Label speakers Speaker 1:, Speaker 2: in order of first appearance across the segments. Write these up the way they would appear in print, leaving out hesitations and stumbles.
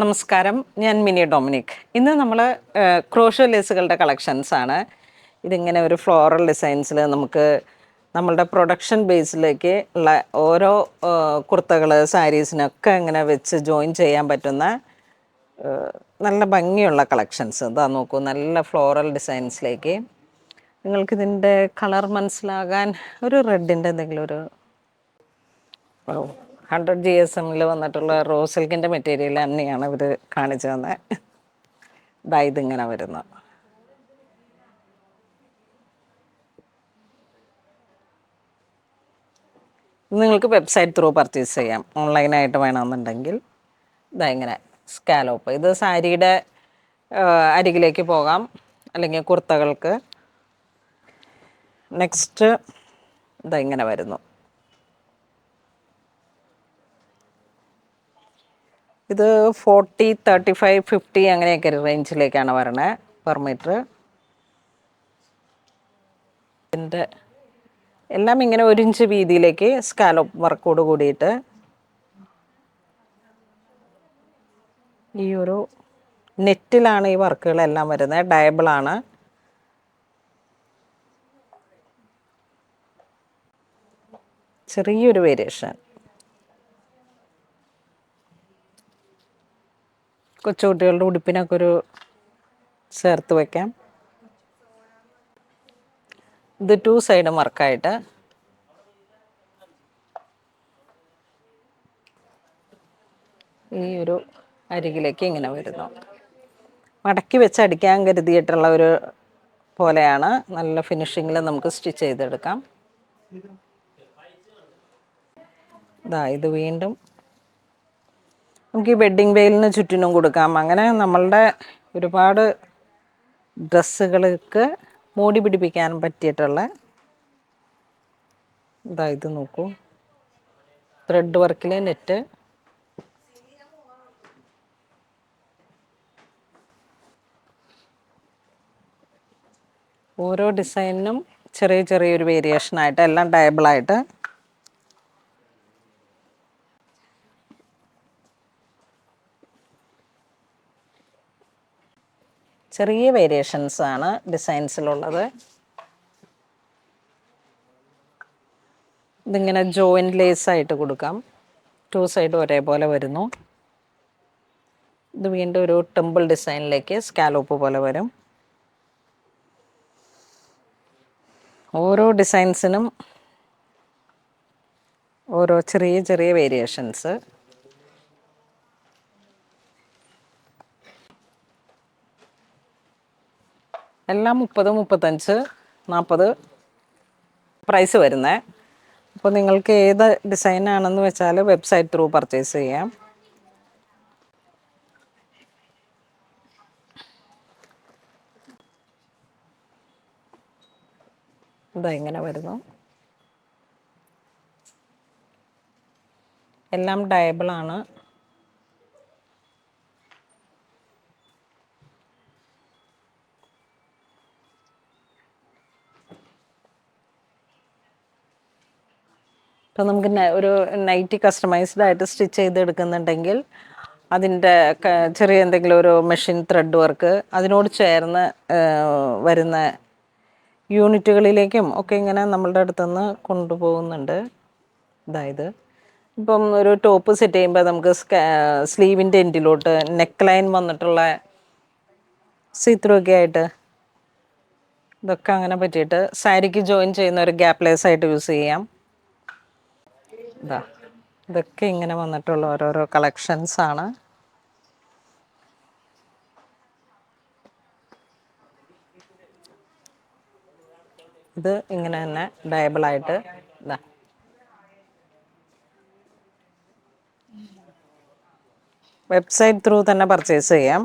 Speaker 1: നമസ്കാരം, ഞാൻ mini Dominic. ഇന്ന് നമ്മൾ ക്രോഷോ ലേസുകളുടെ കളക്ഷൻസാണ്. ഇതിങ്ങനെ ഒരു ഫ്ലോറൽ ഡിസൈൻസിൽ നമുക്ക് നമ്മളുടെ പ്രൊഡക്ഷൻ ബേസിലേക്ക് ഉള്ള ഓരോ കുർത്തകൾ സാരീസിനൊക്കെ ഇങ്ങനെ വെച്ച് ജോയിൻ ചെയ്യാൻ പറ്റുന്ന നല്ല ഭംഗിയുള്ള കളക്ഷൻസ്. ഇതാ നോക്കൂ, നല്ല ഫ്ലോറൽ ഡിസൈൻസിലേക്ക്. നിങ്ങൾക്കിതിൻ്റെ കളർ മനസ്സിലാകാൻ ഒരു റെഡിൻ്റെ എന്തെങ്കിലും ഒരു 100 GSM വന്നിട്ടുള്ള റോസ് സിൽക്കിൻ്റെ മെറ്റീരിയൽ തന്നെയാണ് ഇവർ കാണിച്ചു തന്നെ. ഇതാ ഇതിങ്ങനെ വരുന്നു. നിങ്ങൾക്ക് വെബ്സൈറ്റ് ത്രൂ പർച്ചേസ് ചെയ്യാം. ഓൺലൈനായിട്ട് വേണമെന്നുണ്ടെങ്കിൽ ഇതാ ഇങ്ങനെ സ്കാലോപ്പ്. ഇത് സാരിയുടെ അരികിലേക്ക് പോകാം, അല്ലെങ്കിൽ കുർത്തകൾക്ക്. നെക്സ്റ്റ് ഇതാ ഇങ്ങനെ വരുന്നു. ഇത് 40, 35, 50 അങ്ങനെയൊക്കെ റേഞ്ചിലേക്കാണ് വരണേ പെർ മീറ്റർ. ഇതിൻ്റെ എല്ലാം ഇങ്ങനെ 1 ഇഞ്ച് വീതിയിലേക്ക് സ്കാലോപ്പ് വർക്കോട് കൂടിയിട്ട് ഈ ഒരു നെറ്റിലാണ് ഈ വർക്കുകളെല്ലാം വരുന്നത്. ഡയബിളാണ്. ചെറിയൊരു വേരിയേഷൻ. കൊച്ചുകുട്ടികളുടെ ഉടുപ്പിനൊക്കെ ഒരു ചേർത്ത് വയ്ക്കാം. ഇത് 2 സൈഡും വർക്കായിട്ട് ഈ ഒരു അരികിലേക്ക് ഇങ്ങനെ വരുന്നു. മടക്കി വെച്ച് അടിക്കാൻ കരുതിയിട്ടുള്ള ഒരു പോലെയാണ്. നല്ല ഫിനിഷിങ്ങിൽ നമുക്ക് സ്റ്റിച്ച് ചെയ്തെടുക്കാം. ഇതാ ഇത് വീണ്ടും നമുക്ക് ഈ വെഡ്ഡിങ് വെയിലിന് ചുറ്റിനും കൊടുക്കാം. അങ്ങനെ നമ്മളുടെ ഒരുപാട് ഡ്രസ്സുകൾക്ക് മൂടി പിടിപ്പിക്കാൻ പറ്റിയിട്ടുള്ള ഇതാ ഇത് നോക്കൂ, ത്രെഡ് വർക്കിൽ നെറ്റ്. ഓരോ ഡിസൈനിനും ചെറിയൊരു വേരിയേഷനായിട്ട്, എല്ലാം ഡയബിളായിട്ട്. ചെറിയ വേരിയേഷൻസാണ് ഡിസൈൻസിലുള്ളത്. ഇതിങ്ങനെ ജോയിൻറ്റ് ലേസായിട്ട് കൊടുക്കാം. 2 സൈഡും ഒരേപോലെ വരുന്നു. ഇത് വീണ്ടും ഒരു ടെമ്പിൾ ഡിസൈനിലേക്ക് സ്കാലോപ്പ് പോലെ വരും. ഓരോ ഡിസൈൻസിനും ഓരോ ചെറിയ വേരിയേഷൻസ്. എല്ലാം 30, 35, 40 പ്രൈസ് വരുന്നത്. അപ്പോൾ നിങ്ങൾക്ക് ഏത് ഡിസൈനാണെന്ന് വെച്ചാൽ വെബ്സൈറ്റ് ത്രൂ പർച്ചേസ് ചെയ്യാം. ഇതാ ഇങ്ങനെ വരുന്നു. എല്ലാം ഡയബിളാണ്. ഇപ്പം നമുക്ക് ഒരു നൈറ്റി കസ്റ്റമൈസ്ഡ് ആയിട്ട് സ്റ്റിച്ച് ചെയ്തെടുക്കുന്നുണ്ടെങ്കിൽ അതിൻ്റെ ചെറിയ എന്തെങ്കിലും ഒരു മെഷീൻ ത്രെഡ് വർക്ക് അതിനോട് ചേർന്ന് വരുന്ന യൂണിറ്റുകളിലേക്കും ഒക്കെ ഇങ്ങനെ നമ്മളുടെ അടുത്തുനിന്ന് കൊണ്ടുപോകുന്നുണ്ട്. അതായത് ഇപ്പം ഒരു ടോപ്പ് സെറ്റ് ചെയ്യുമ്പോൾ നമുക്ക് സ്ലീവിൻ്റെ എൻഡിലോട്ട് നെക്ക് ലൈൻ വന്നിട്ടുള്ള സീത്രൂ ഒക്കെ ആയിട്ട് ഇതൊക്കെ അങ്ങനെ പറ്റിയിട്ട് സാരിക്ക് ജോയിൻ ചെയ്യുന്ന ഒരു ഗ്യാപ്പ് ലേസ് ആയിട്ട് യൂസ് ചെയ്യാം. ഇതാ ഇതൊക്കെ ഇങ്ങനെ വന്നിട്ടുള്ള ഓരോരോ കളക്ഷൻസാണ്. ഇത് ഇങ്ങനെ തന്നെ ഡയബിളായിട്ട് ഇതാ വെബ്സൈറ്റ് ത്രൂ തന്നെ പർച്ചേസ് ചെയ്യാം.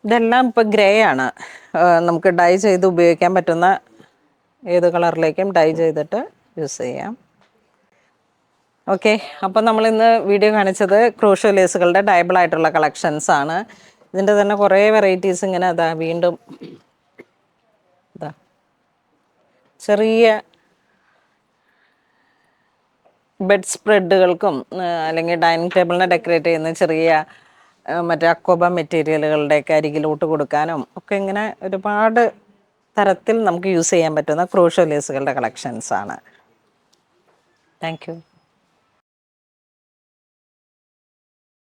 Speaker 1: ഇതെല്ലാം ഇപ്പോൾ ഗ്രേ ആണ്. നമുക്ക് ഡൈ ചെയ്ത് ഉപയോഗിക്കാൻ പറ്റുന്ന ഏത് കളറിലേക്കും ഡൈ ചെയ്തിട്ട് യൂസ് ചെയ്യാം. ഓക്കെ, അപ്പം നമ്മളിന്ന് വീഡിയോ കാണിച്ചത് ക്രോഷോ ലേസുകളുടെ ഡയബിളായിട്ടുള്ള കളക്ഷൻസാണ്. ഇതിൻ്റെ തന്നെ കുറേ വെറൈറ്റീസ് ഇങ്ങനെ അതാ വീണ്ടും ഇതാ ചെറിയ ബെഡ് സ്പ്രെഡുകൾക്കും അല്ലെങ്കിൽ ഡൈനിങ് ടേബിളിനെ ഡെക്കറേറ്റ് ചെയ്യുന്ന ചെറിയ മറ്റേ അക്കോബ മെറ്റീരിയലുകളുടെയൊക്കെ അരികിലോട്ട് കൊടുക്കാനും ഒക്കെ ഇങ്ങനെ ഒരുപാട് തരത്തിൽ നമുക്ക് യൂസ് ചെയ്യാൻ പറ്റുന്ന ക്രോഷോ ലേസുകളുടെ കളക്ഷൻസാണ്. Thank U.